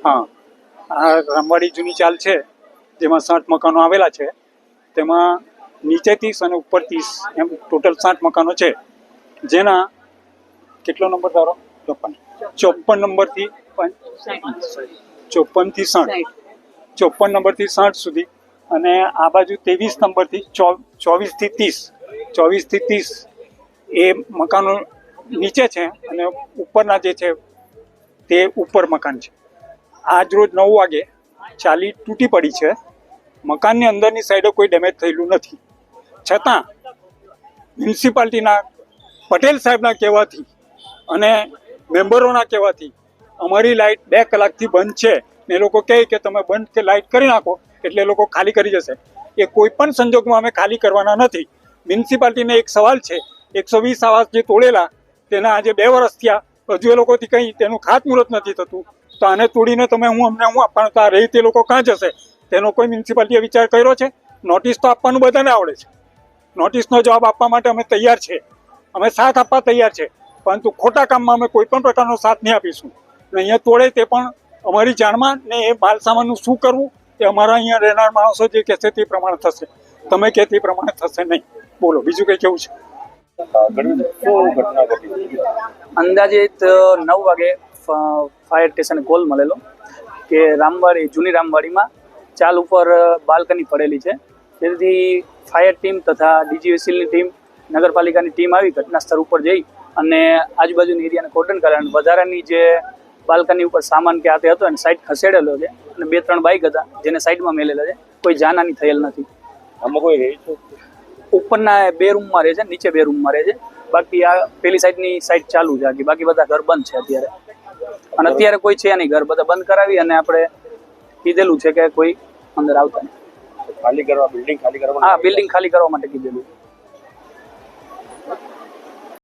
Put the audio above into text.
હા, આ રામવાડી જૂની ચાલ છે જેમાં 60 મકાનો આવેલા છે. તેમાં નીચે 30 અને ઉપર 30 એમ ટોટલ 60 મકાનો છે. જેના કેટલો નંબર ધારો 54 નંબરથી 54 થી 60 54 નંબરથી 60 સુધી અને આ બાજુ 23 નંબરથી 24 થી 30 24 થી 30 એ મકાનો નીચે છે અને ઉપરના જે છે તે ઉપર મકાન છે. આજ રોજ 9 વાગે ચાલી તૂટી પડી છે. મકાનની અંદરની સાઈડે કોઈ ડેમેજ થયેલું નથી. છતાં મ્યુનિસિપાલિટીના પટેલ સાહેબના કહેવાથી અને મેમ્બરોના કહેવાથી અમારી લાઇટ 2 કલાકથી બંધ છે. ને એ લોકો કહે કે તમે બંધ કે લાઇટ કરી નાખો એટલે એ લોકો ખાલી કરી જશે. એ કોઈ પણ સંજોગમાં અમે ખાલી કરવાના નથી. મ્યુનિસિપાલિટીને એક સવાલ છે, 120 આવાસ જે તોડેલા તેના આજે 2 વર્ષ થયા, હજુ એ લોકોથી કંઈ તેનું ખાતમુહૂર્ત નથી થતું. તો આને તોડીને તમે અમને આપવાનું, તો આ રહી તે લોકો ક્યાં જશે તેનો કોઈ મ્યુનિસિપાલિટીએ વિચાર કર્યો છે? નોટિસ તો આપવાનું બધાને આવડે છે. નોટિસનો જવાબ આપવા માટે અમે તૈયાર છે, અમે સાથ આપવા તૈયાર છે, પરંતુ ખોટા કામમાં અમે કોઈ પણ પ્રકારનો સાથ નહીં આપીશું. ને અહીંયા તોડે તે પણ અમારી જાણમાં, ને એ માલ સામાનનું શું કરવું એ અમારા અહીંયા રહેનાર માણસો જે કહેશે તે પ્રમાણે થશે. તમે કહે તે પ્રમાણે થશે નહીં. બોલો, બીજું કંઈ કેવું છે? અંદાજિત 9 વાગે ફાયર સ્ટેશને કોલ મળેલો કે રામવાડી, જૂની રામવાડીમાં ચાલ ઉપર બાલ્કની પડેલી છે. તેથી ફાયર ટીમ તથા ડીજીવીસીએલની ટીમ, નગરપાલિકાની ટીમ આવી ઘટના સ્થળ ઉપર જઈ અને આજુબાજુની એરિયાને કોર્ડન કરે અને વધારાની જે બાલ્કની ઉપર સામાન કે આ તે હતો એને સાઈડ ખસેડેલો છે અને 2-3 બાઇક હતા જેને સાઈડમાં મેલેલા છે. કોઈ જાનહાની થયેલ નથી. આમાં કોઈ રહે છે? ઉપરના 2 રૂમમાં રહે છે, નીચે 2 રૂમમાં રહે છે. બાકી આ પેલી સાઈડની સાઈડ ચાલુ છે, બાકી બધા ઘર બંધ છે અત્યારે. અને અત્યારે કોઈ છે નહીં, ઘર બધા બંધ કરાવી અને આપણે કીધેલું છે કે કોઈ અંદર આવતા નહીં. ખાલી કરવા, બિલ્ડિંગ ખાલી કરવા? હા, બિલ્ડિંગ ખાલી કરવા માટે કીધેલું.